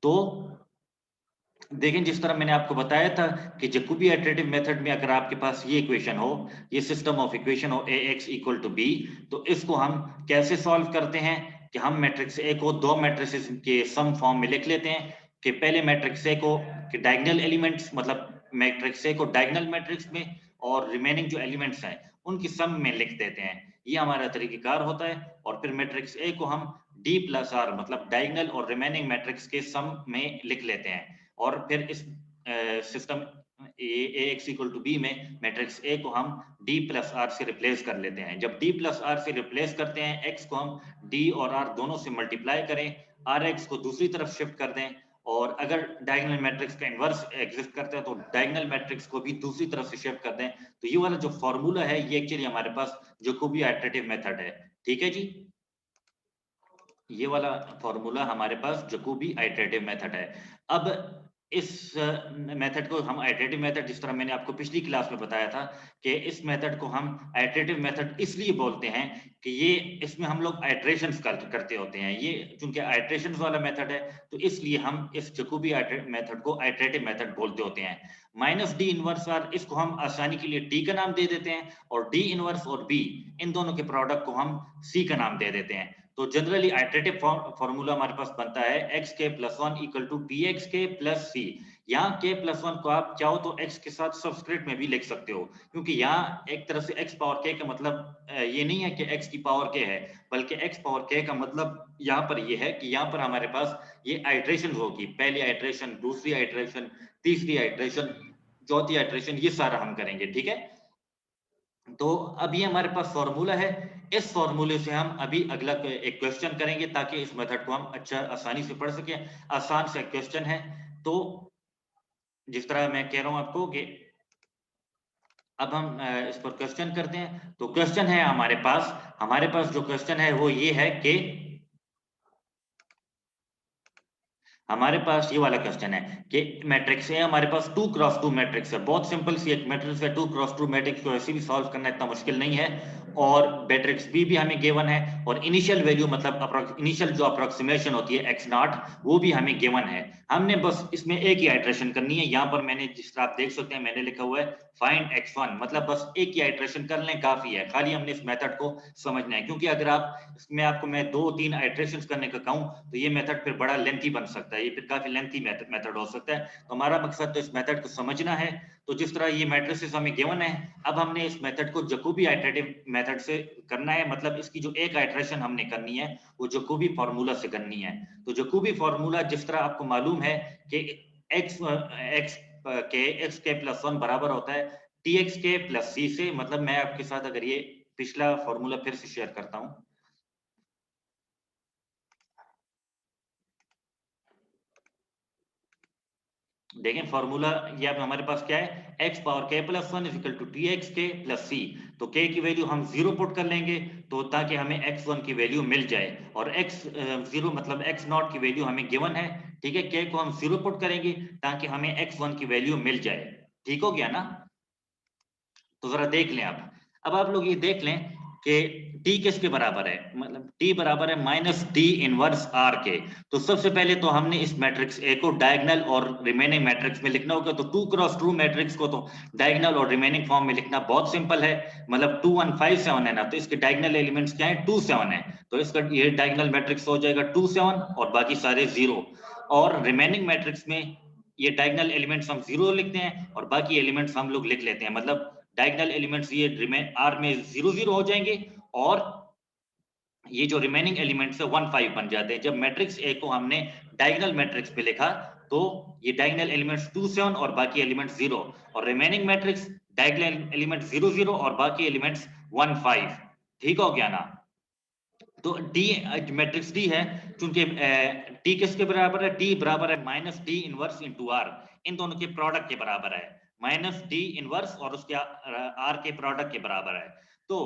तो देखें, जिस तरह मैंने आपको बताया था कि जैकोबी आइटरेटिव मेथड में अगर आपके पास ये इक्वेशन हो, ये सिस्टम ऑफ इक्वेशन हो ax इक्वल टू b, तो इसको हम कैसे सॉल्व करते हैं कि हम मैट्रिक्स ए को दो मैट्रिसेस के सम फॉर्म में लिख लेते हैं कि पहले मैट्रिक्स ए को कि डायगोनल एलिमेंट्स, मतलब मैट्रिक्स ए को डायगोनल मैट्रिक्स में और रिमेनिंग जो एलिमेंट्स हैं उनकी सम में लिख देते हैं। ये हमारा तरीकेकार होता है। और फिर मैट्रिक्स ए को हम d प्लस आर मतलब डायगोनल और रिमेनिंग मैट्रिक्स के सम में लिख लेते हैं। और फिर इस system ax equal to b में मैट्रिक्स a को हम d प्लस आर से रिप्लेस कर लेते हैं। जब d प्लस आर से रिप्लेस करते हैं, x को हम d और r दोनों से मल्टीप्लाई करें, rx को दूसरी तरफ शिफ्ट कर दें, और अगर डायगोनल मैट्रिक्स का इनवर्स एग्जिस्ट करता है तो डायगोनल मैट्रिक्स को भी दूसरी तरफ से शिफ्ट कर दें, तो ये वाला जो फॉर्मूला है ये एक्चुअली हमारे पास जैकोबी आइटरेटिव मेथड है। ठीक है जी, ये वाला फॉर्मूला हमारे पास जैकोबी आइटरेटिव मेथड है। अब इस मेथड को हम आइटरेटिव मेथड, जिस तरह मैंने आपको पिछली क्लास में बताया था कि इस मेथड को हम आइटरेटिव मेथड इसलिए बोलते हैं कि ये इसमें हम लोग आइटरेशंस करते होते हैं। ये चूंकि आइटरेशंस वाला मेथड है तो इसलिए हम इस जैकोबी मेथड को आइटरेटिव मेथड बोलते होते हैं। माइनस डी इनवर्स आर, इसको हम आसानी के लिए टी का नाम दे देते हैं, और डी इनवर्स और बी इन दोनों के प्रोडक्ट को हम सी का नाम दे देते हैं। तो जनरली आइटरेटिव फॉर्मूला हमारे पास बनता है x k plus one equal to T x k plus c. यहाँ के प्लस वन को आप चाहो तो एक्स के साथ सबस्क्रिप्ट में भी लिख सकते हो, क्योंकि यहाँ एक तरह से एक्स पावर के का मतलब ये नहीं है कि एक्स की पावर के है, बल्कि एक्स पावर के का मतलब यहाँ पर ये है कि यहाँ पर हमारे पास ये आइटरेशन होगी, पहली आइटरेशन, दूसरी आइटरेशन, तीसरी आइटरेशन, चौथी आइटरेशन, ये सारा हम करेंगे। ठीक है, तो अब ये हमारे पास फॉर्मूला है। इस फॉर्मूले से हम अभी अगला एक क्वेश्चन करेंगे ताकि इस मेथड को हम अच्छा आसानी से पढ़ सकें। आसान से क्वेश्चन है, तो जिस तरह मैं कह रहा हूं आपको कि अब हम इस पर क्वेश्चन करते हैं। तो क्वेश्चन है हमारे पास जो क्वेश्चन है वो ये है कि हमारे पास ये वाला क्वेश्चन है कि मैट्रिक्स है हमारे पास 2x2 मैट्रिक्स है। बहुत सिंपल सी एक मैट्रिक्स है, 2x2 मैट्रिक्स को ऐसे भी सॉल्व करना इतना मुश्किल नहीं है। और मैट्रिक्स बी भी हमें गिवन है, और इनिशियल वैल्यू मतलब इनिशियल जो अप्रोक्सीमेशन होती है x नॉट, वो भी हमें गिवन है। हमने बस इसमें एक ही आइटरेशन करनी है। यहाँ पर मैंने, जिस तरह आप देख सकते हैं, मैंने लिखा हुआ है फाइंड x1, मतलब बस एक ही आइटरेशन कर लें काफी है, खाली हमने इस मेथड को समझना है। क्योंकि अगर आप इसमें आपको मैं 2-3 आइटरेशंस करने का कहूं तो ये मेथड फिर बड़ा लेंथी बन सकता है, ये फिर काफी लेंथी मेथड हो सकता है। तो हमारा मकसद तो इस मेथड को समझना है। तो जिस तरह ये मैट्रिसेस हमें गिवन है, अब हमने इस मेथड को जैकोबी आइटरेटिव मेथड से करना है, मतलब इसकी जो एक आइटरेशन हमने करनी है वो जैकोबी फार्मूला से करनी है। तो जैकोबी फार्मूला जिस तरह आपको मालूम है कि एक्स के प्लस वन बराबर होता है टी एक्स के प्लस सी से। मतलब मैं आपके साथ अगर ये पिछला फॉर्मूला फिर से शेयर करता हूं, देखें फॉर्मूला ये अब हमारे पास क्या है, x power k plus one is equal to T x k plus c. तो k की वैल्यू हम 0 पुट कर लेंगे तो ताकि हमें x1 की वैल्यू मिल जाए, और x0 मतलब x नॉट की वैल्यू हमें गिवन है। ठीक है, k को हम 0 पुट करेंगे ताकि हमें x1 की वैल्यू मिल जाए। ठीक हो गया ना? तो जरा देख लें आप। अब आप लोग ये देख लें कि t किसके बराबर है, मतलब t बराबर है माइनस डी इनवर्स r के। तो सबसे पहले तो हमने इस मैट्रिक्स A को डायगोनल और रिमेनिंग मैट्रिक्स में लिखना होगा। तो 2x2 मैट्रिक्स को तो डायगोनल और रिमेनिंग फॉर्म में लिखना बहुत सिंपल है। मतलब 2 1 5 7 है ना, तो इसके डायगोनल एलिमेंट्स क्या है, 2 7 है। तो इसका ये डायगोनल मैट्रिक्स हो जाएगा 2 7 और बाकी सारे 0। और रिमेनिंग मैट्रिक्स में ये डायगोनल एलिमेंट्स हम 0 लिखते हैं और बाकी एलिमेंट्स हम लोग लिख लेते हैं। मतलब डायगोनल एलिमेंट्स ये रिमेन आर में 0 0 हो जाएंगे, और ये जो रिमेनिंग एलिमेंट्स है 1 5 बन जाते हैं। जब मैट्रिक्स ए को हमने डायगोनल मैट्रिक्स पे लिखा तो ये डायगोनल एलिमेंट्स 2 7 और बाकी एलिमेंट्स 0, और रिमेनिंग मैट्रिक्स डायगोनल एलिमेंट 0 0 और बाकी एलिमेंट्स 1 5। ठीक हो गया ना? तो डी मैट्रिक्स डी है, क्योंकि टी किसके बराबर है, टी बराबर है minus D inverse into R, इन दोनों के प्रोडक्ट के बराबर है। माइनस डी इनवर्स और उसके आर के प्रोडक्ट के बराबर है। तो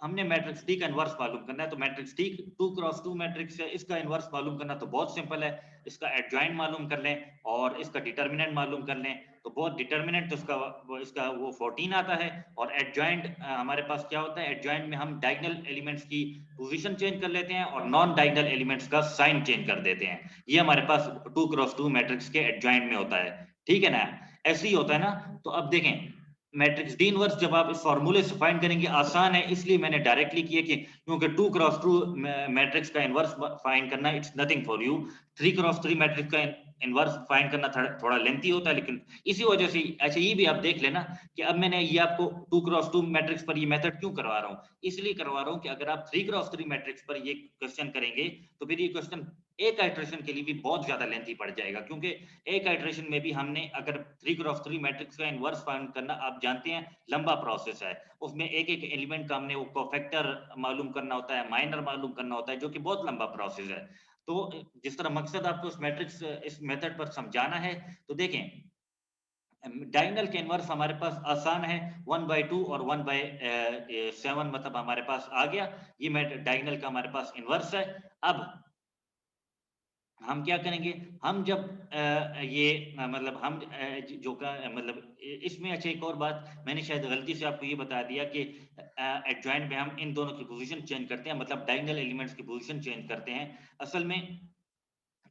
हमने मैट्रिक्स डी का इनवर्स मालूम करना है, तो मैट्रिक्स डी 2x2 मैट्रिक्स है, इसका इनवर्स मालूम करना तो बहुत सिंपल है, इसका एडजॉइंट मालूम कर लें और इसका डिटर्मिनेंट मालूम कर लें। तो बहुत डिटर्मिनेंट तो इसका वो 14 आता है, और एडजॉइंट हमारे पास क्या होता है, एडजॉइंट में हम डायगोनल एलिमेंट्स की पोजीशन चेंज कर लेते हैं और नॉन डायगोनल एलिमेंट्स का साइन चेंज कर देते हैं। ये हमारे पास 2x2 मैट्रिक्स के एडजॉइंट में होता है, ठीक है ना, ऐसे ही होता है ना। तो अब देखें मैट्रिक्स डी इनवर्स जब आप इस फॉर्मूले से फाइंड करेंगे, आसान है इसलिए मैंने डायरेक्टली किया कि क्योंकि 2x2 मैट्रिक्स का इनवर्स फाइंड करना it's nothing for you, 3x3 matrix का इनवर्स फाइंड करना थोड़ा लेंथी होता है, लेकिन इसी वजह से अच्छा ये भी आप देख लेना कि अब मैंने ये आपको 2x2 मैट्रिक्स पर ये मेथड क्यों करवा रहा हूँ, इसलिए करवा रहा हूँ कि अगर आप 3x3 मैट्रिक्स पर ये क्वेश्चन करेंगे तो फिर ये क्वेश्चन एक आइटरेशन के लिए भी बहुत ज्यादा लेंथी पड़ जाएगा, क्योंकि एक आइटरेशन में भी हमने अगर 3x3 मैट्रिक्स का इनवर्स फाइंड करना, आप जानते हैं लंबा प्रोसेस है, उसमें एक एक एलिमेंट का हमने वो कोफैक्टर मालूम करना होता है, माइनर मालूम करना होता है, जो कि बहुत लंबा प्रोसेस है। तो जिस तरह मकसद आपको इस मैट्रिक्स इस मेथड पर समझाना है, तो देखें डायगोनल के इनवर्स हमारे पास आसान है, 1/2 और 1/7 मतलब हमारे पास आ गया, ये डायगोनल का हमारे पास इनवर्स है। अब हम क्या करेंगे, हम जब मतलब हम जो का मतलब इसमें अच्छा एक और बात मैंने शायद गलती से आपको ये बता दिया कि एडजॉइंट में हम इन दोनों की पोजीशन चेंज करते हैं, मतलब डायगोनल एलिमेंट्स की पोजीशन चेंज करते हैं। असल में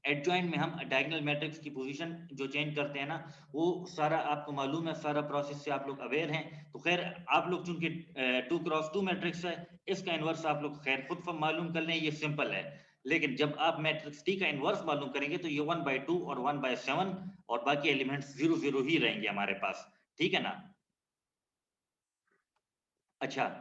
एडजॉइंट में हम डायगोनल मैट्रिक्स की पोजीशन जो चेंज करते हैं ना, वो सारा आपको मालूम है, सारा प्रोसेस से आप लोग अवेयर हैं। तो खैर आप लोग चूंकि 2x2 मैट्रिक्स है, इसका इनवर्स आप लोग खैर खुद मालूम कर लें, ये सिंपल है। लेकिन जब आप मैट्रिक्स टी का इनवर्स मालूम करेंगे तो ये 1/2 और 1/7 और बाकी एलिमेंट्स 0 0 ही रहेंगे हमारे पास, ठीक है ना। अच्छा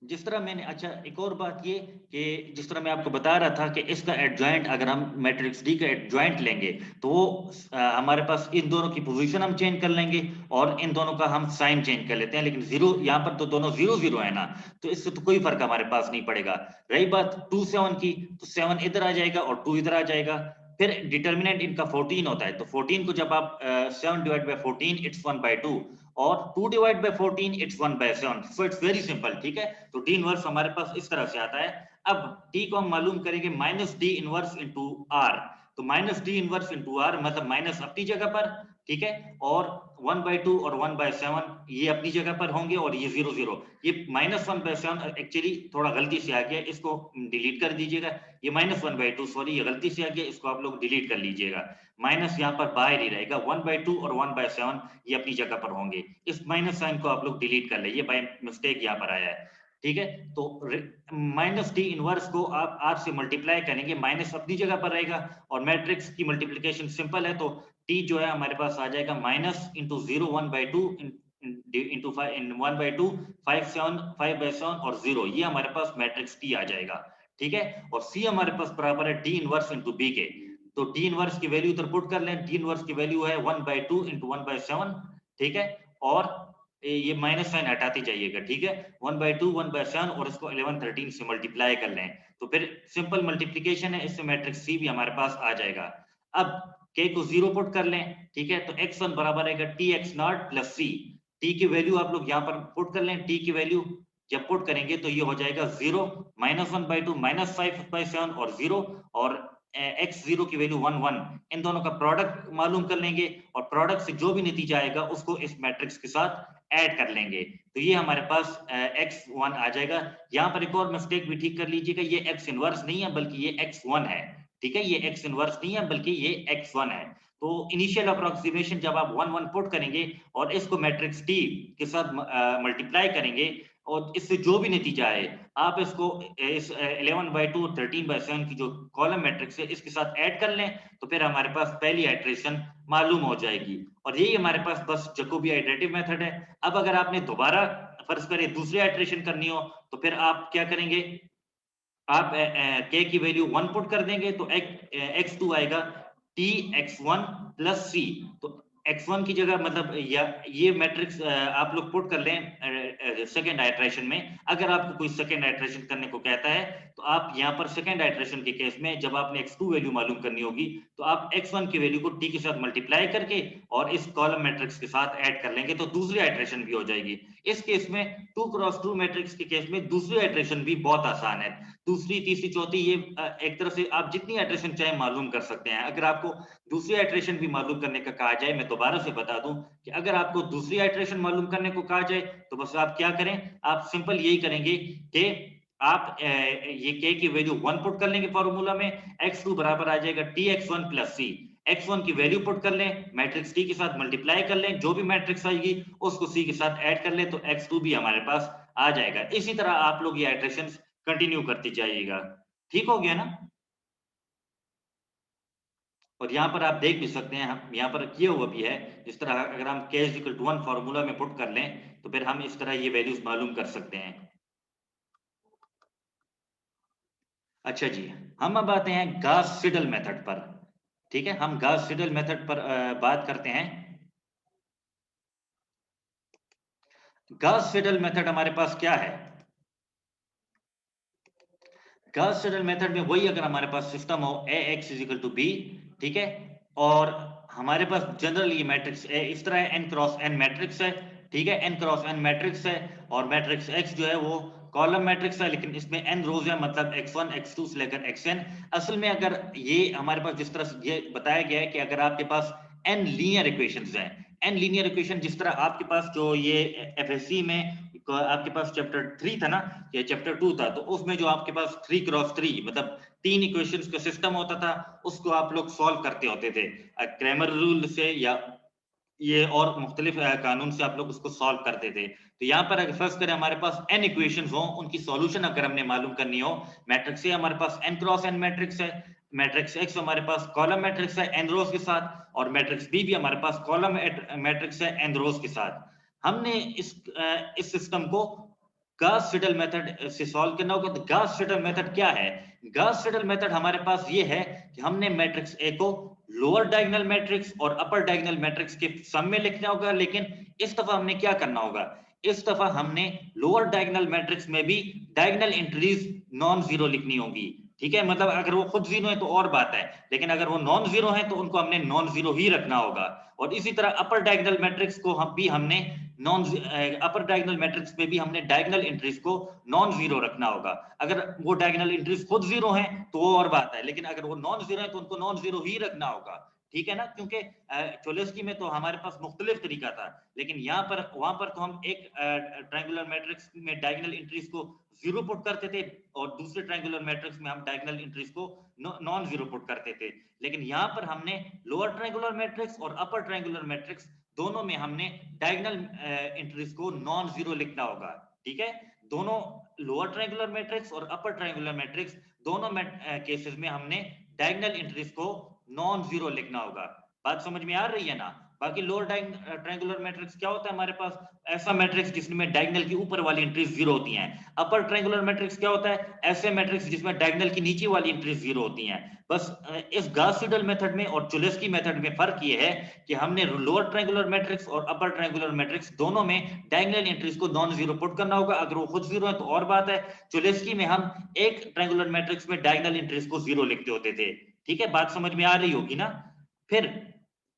जिस तरह मैंने अच्छा एक और बात ये कि जिस तरह मैं आपको बता रहा था कि इसका एडजॉइंट अगर हम मैट्रिक्स डी का एडजॉइंट लेंगे तो वो हमारे पास इन दोनों की पोजीशन हम चेंज कर लेंगे और इन दोनों का हम साइन चेंज कर लेते हैं, लेकिन जीरो यहाँ पर तो दोनों 0 0 है ना, तो इससे तो कोई फर्क हमारे पास नहीं पड़ेगा। रही बात 2 7 की, तो 7 इधर आ जाएगा और 2 इधर आ जाएगा। फिर डिटर्मिनेंट इनका 14 होता है, तो 14 को जब आप 7 डिवाइड बाय 14 इट्स 1/2 और 2 divide by 14 it's 1/7, so it's very simple, ठीक है। तो डी इनवर्स हमारे पास इस तरह से आता है। अब डी को हम मालूम करेंगे minus D inverse into R, तो minus D inverse into R मतलब माइनस अपनी जगह पर, ठीक है, और 1/2 और 1/7 ये अपनी जगह पर होंगे और ये 0 0, ये -1/7 एक्चुअली थोड़ा गलती से आ गया, इसको डिलीट कर दीजिएगा, ये -1/2 सॉरी ये गलती से आ गया, इसको आप लोग डिलीट कर लीजिएगा, माइनस यहाँ पर बाहर ही रहेगा, 1/2 और 1/7 ये अपनी जगह पर होंगे, इस माइनस साइन को आप लोग डिलीट कर लें, ये बाय मिस्टेक यहाँ पर आया है, ठीक है। तो माइनस डी इनवर्स को आप आर से मल्टीप्लाई करेंगे, माइनस अपनी जगह पर रहेगा और मैट्रिक्स की मल्टीप्लिकेशन सिंपल है, तो टी जो है हमारे पास आ जाएगा माइनस इंटू 0 1/2 इंटू 1/2 5/7 और 0, ये हमारे पास मैट्रिक्स टी आ जाएगा, ठीक है। और सी हमारे पास बराबर है डी इनवर्स इंटू बी के, तो डी इनवर्स की वैल्यू उधर पुट कर लें, डी इनवर्स की वैल्यू है 1/2 इंटू 1/7, ठीक है, और ये माइनस साइन हटाते जाइएगा, ठीक है, 1/2 1/7 और इसको 11 13 से मल्टीप्लाई कर लें, तो फिर सिंपल मल्टीप्लिकेशन है, इससे मैट्रिक्स सी भी हमारे पास आ जाएगा। अब के को 0 पुट कर लें, ठीक है, तो x1 बराबर है T x naught plus c, टी की वैल्यू आप लोग यहाँ पर पुट कर लें, टी की वैल्यू जब पुट करेंगे तो ये हो जाएगा 0 -1/2 -5/7 और 0, और x0 की वैल्यू 1 1, इन दोनों का प्रोडक्ट मालूम कर लेंगे और प्रोडक्ट से जो भी नतीजा आएगा उसको इस मैट्रिक्स के साथ ऐड कर लेंगे, तो ये हमारे पास x1 आ जाएगा। यहाँ पर एक और मिस्टेक भी ठीक कर लीजिएगा, ये x इनवर्स नहीं है बल्कि ये x1 है, ठीक है, ये x इनवर्स नहीं है बल्कि ये x1 है। तो इनिशियल अप्रोक्सीमेशन जब आप 1 1 पुट करेंगे और इसको मैट्रिक्स टी के साथ मल्टीप्लाई करेंगे और इससे जो भी नतीजा आए आप इसको इस 11/2 13/7 की जो कॉलम मैट्रिक्स है इसके साथ ऐड कर लें, तो फिर हमारे पास पहली आइटरेशन मालूम हो जाएगी, और यही हमारे पास बस जैकोबी आइटरेटिव मेथड है। अब अगर आपने दोबारा फर्ज करें दूसरी आइटरेशन करनी हो तो फिर आप क्या करेंगे, आप के की वैल्यू 1 पुट कर देंगे तो x2 आएगा टी x1 प्लस सी, तो x1 की जगह मतलब या ये मैट्रिक्स आप लोग पुट कर लें सेकेंड आइटरेशन में। अगर आपको कोई सेकेंड आइटरेशन करने को कहता है तो आप यहाँ पर सेकेंड आइटरेशन के केस में जब आपने x2 वैल्यू मालूम करनी होगी तो आप x1 की वैल्यू को t के साथ मल्टीप्लाई करके और इस कॉलम मैट्रिक्स के साथ ऐड कर लेंगे तो दूसरी आइटरेशन भी हो जाएगी। इस केस में 2x2 मैट्रिक्स के केस में दूसरी आइटरेशन भी बहुत आसान है। दूसरी, तीसरी, चौथी, ये एक तरह से आप जितनी आइटरेशन चाहे मालूम कर सकते हैं। अगर आपको दूसरी आइटरेशन भी मालूम करने का कहा जाए, मैं दोबारा से बता दूं कि अगर आपको दूसरी आइटरेशन मालूम करने को कहा जाए तो बस आप क्या करें, आप सिंपल यही करेंगे कि आप ये k की वैल्यू 1 पुट कर लेंगे फॉर्मूला में, x2 बराबर आ जाएगा tx1 प्लस c। x1 की वैल्यू पुट कर लें, मैट्रिक्स t के साथ मल्टीप्लाई कर लें, जो भी मैट्रिक्स आएगी उसको c के साथ ऐड कर लें तो x2 भी हमारे पास आ जाएगा। इसी तरह आप लोग ये आइटरेशंस कंटिन्यू करते जाइएगा। ठीक हो गया ना? और यहाँ पर आप देख भी सकते हैं, हम यहाँ पर किया हुआ भी है। जिस तरह अगर हम k इक्वल टू 1 फॉर्मूला में पुट कर लें तो फिर हम इस तरह ये वैल्यूज मालूम कर सकते हैं। अच्छा जी, हम अब आते हैं गास सिडल मेथड पर। ठीक है, हम गास सिडल मेथड पर बात करते हैं। गास सिडल मेथड हमारे पास क्या है? गास सिडल मेथड में वही, अगर हमारे पास सिस्टम हो ax is equal to b, ठीक है, और हमारे पास जनरल ये मैट्रिक्स इस तरह n क्रॉस n मैट्रिक्स है। ठीक है, n क्रॉस n मैट्रिक्स है और मैट्रिक्स x जो है वो कॉलम मैट्रिक्स है, लेकिन इसमें n रोज है, मतलब x1 x2 से लेकर xn। असल में अगर ये हमारे पास जिस तरह से ये बताया गया है कि अगर आपके पास n लीनियर इक्वेशंस हैं, n लीनियर इक्वेशन, जिस तरह आपके पास जो ये एफएससी में आपके पास चैप्टर 3 था ना, ये चैप्टर 2 था, तो उसमें जो आपके पास 3 क्रॉस 3 मतलब 3 इक्वेशंस का सिस्टम होता था, उसको आप लोग सॉल्व करते होते थे क्रैमर रूल से या ये और मुख्तलिफ कानून से आप लोग उसको सॉल्व करते थे। तो यहाँ पर अगर फर्स्ट करें, हमारे पास n इक्वेशंस हो, उनकी सॉल्यूशन अगर हमने मालूम करनी हो, मैट्रिक्स ए हमारे पास n क्रॉस n मैट्रिक्स है, मैट्रिक्स x हमारे पास कॉलम मैट्रिक्स है n रोज के साथ, और मैट्रिक्स b भी हमारे पास कॉलम मैट्रिक्स है n रोज के साथ। हमने इस सिस्टम को गास सिडल मेथड से सॉल्व करना होगा। तो गास सिडल मेथड क्या है? गास सिडल मेथड हमारे पास ये है कि हमने मैट्रिक्स ए को लोअर डायगोनल मैट्रिक्स और अपर डायगोनल मैट्रिक्स के सम में लिखना होगा, लेकिन इस दफा हमने क्या करना होगा, इस दफा हमने लोअर डायगोनल मैट्रिक्स में भी डायगोनल एंट्रीज नॉन जीरो लिखनी होगी। ठीक है, मतलब अगर वो खुद जीरो है तो और बात है, लेकिन अगर वो नॉन जीरो है तो उनको हमने नॉन जीरो ही रखना होगा। और इसी तरह अपर डायगोनल मैट्रिक्स को हम भी हमने नॉन अपर डायगोनल मैट्रिक्स में भी हमने डायगोनल एंट्रीज को नॉन जीरो रखना होगा। अगर वो डायगोनल एंट्रीज खुद जीरो हैं तो वो और बात है, लेकिन अगर वो नॉन जीरो है तो उनको नॉन जीरो ही रखना होगा। ठीक है ना, क्योंकि चोलेस्की में तो हमारे पास मुख्तलिफ तरीका था, लेकिन यहाँ पर वहां पर तो हम एक ट्रायंगुलर मैट्रिक्स में डायगोनल एंट्रीज को जीरो पुट करते थे और दूसरे ट्रायंगुलर मैट्रिक्स में हम डायगोनल एंट्रीज को नॉन जीरो पुट करते थे। लेकिन यहाँ पर हमने लोअर ट्रायंगुलर मैट्रिक्स और अपर ट्रायंगुलर मैट्रिक्स दोनों में हमने डायगोनल एंट्रीज को नॉन जीरो लिखना होगा। ठीक है, दोनों लोअर ट्रायंगुलर मैट्रिक्स और अपर ट्रायंगुलर मैट्रिक्स दोनों केसेस में हमने डायगोनल एंट्रीज को नॉन जीरो लिखना होगा। बात समझ में आ रही है ना? बाकी लोअर ट्रायंगुलर मैट्रिक्स क्या होता है हमारे पास? ऐसा मैट्रिक्स जिसमें डायगोनल की ऊपर वाली एंट्रीज जीरो होती हैं। अपर ट्रायंगुलर मैट्रिक्स क्या होता है? ऐसे मैट्रिक्स जिसमें डायगोनल की नीचे वाली एंट्रीज जीरो होती हैं। बस इस गास सीडल मेथड में और चोलेस्की मेथड में फर्क ये है कि हमने लोअर ट्रायंगुलर मैट्रिक्स और अपर ट्रायंगुलर मैट्रिक्स दोनों में डायगोनल एंट्रीज को नॉन जीरो पुट करना होगा। अगर वो खुद जीरो है तो और बात है। चोलेस्की में हम एक ट्रायंगुलर मैट्रिक्स में डायगोनल एंट्रीज को जीरो लिखते होते थे। ठीक है, बात समझ में आ रही होगी ना? फिर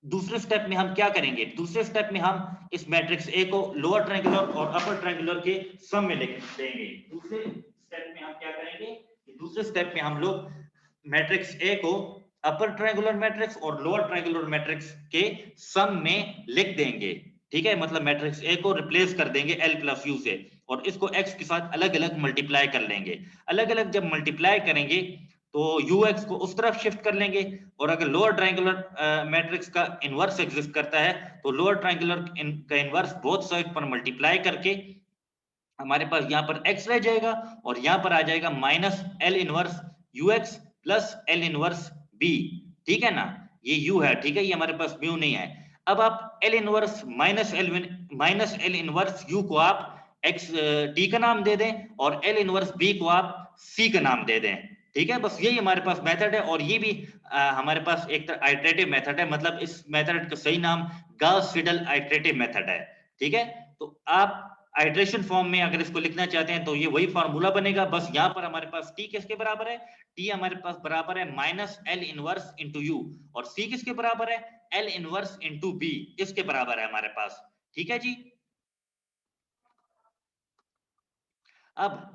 दूसरे स्टेप में हम क्या करेंगे? दूसरे स्टेप में हम इस मैट्रिक्स ए को लोअर ट्रायंगुलर और अपर ट्रायंगुलर के सम में लिख देंगे। दूसरे स्टेप में हम क्या करेंगे? दूसरे स्टेप में हम लोग मैट्रिक्स ए को अपर ट्रायंगुलर मैट्रिक्स और लोअर ट्रायंगुलर मैट्रिक्स के सम में लिख देंगे। ठीक है, मतलब मैट्रिक्स ए को रिप्लेस कर देंगे एल प्लस यू से और इसको एक्स के साथ अलग अलग मल्टीप्लाई कर लेंगे। अलग अलग जब मल्टीप्लाई करेंगे तो ux को उस तरफ शिफ्ट कर लेंगे, और अगर लोअर ट्रायंगुलर मैट्रिक्स का इनवर्स एग्जिस्ट करता है तो लोअर ट्रायंगुलर का इनवर्स बोथ साइड पर मल्टीप्लाई करके हमारे पास यहाँ पर x रह जाएगा और यहाँ पर आ जाएगा minus L inverse ux plus L inverse b। ठीक है ना, ये u है। ठीक है, ये हमारे पास म्यू नहीं है। अब आप L inverse minus L inverse u को आप x t का नाम दे दें और एल इनवर्स b को आप c का नाम दे दें। ठीक है, बस यही हमारे पास मेथड है और ये भी हमारे पास एक आइटरेटिव मेथड है, मतलब इस मेथड का सही नाम गॉस सीडल आइटरेटिव मेथड है। ठीक है, तो आप आइटरेशन फॉर्म में अगर इसको लिखना चाहते हैं तो ये वही फॉर्मूला बनेगा, बस यहाँ पर हमारे पास टी किसके बराबर है, टी हमारे पास बराबर है minus L inverse into you, और सी किसके बराबर है, एल इनवर्स इंटू बी, इसके बराबर है हमारे पास। ठीक है जी। अब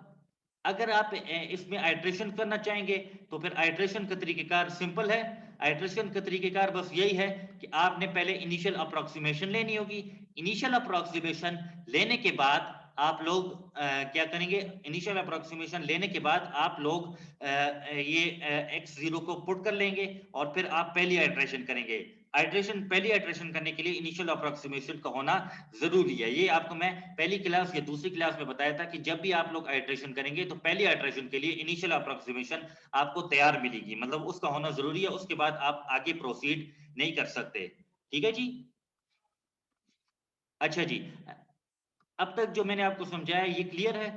अगर आप इसमें आइट्रेशन करना चाहेंगे तो फिर आइट्रेशन का तरीकेकार सिंपल है। आइट्रेशन का तरीकेकार बस यही है कि आपने पहले इनिशियल अप्रोक्सीमेशन लेनी होगी। इनिशियल अप्रोक्सीमेशन लेने के बाद आप लोग क्या करेंगे, इनिशियल अप्रोक्सीमेशन लेने के बाद आप लोग ये x0 को पुट कर लेंगे और फिर आप पहली आइट्रेशन करेंगे। पहली आइट्रेशन करने के लिए इनिशियल अप्रोक्सीमेशन का होना जरूरी है। ये आपको मैं पहली क्लास या दूसरी क्लास में बताया था कि जब भी आप लोग आइट्रेशन करेंगे तो पहली आइट्रेशन के लिए इनिशियल अप्रोक्सीमेशन आपको तैयार मिलेगी, मतलब उसका होना जरूरी है, उसके बाद आप आगे प्रोसीड नहीं कर सकते। ठीक है जी। अच्छा जी, अब तक जो मैंने आपको समझाया ये क्लियर है?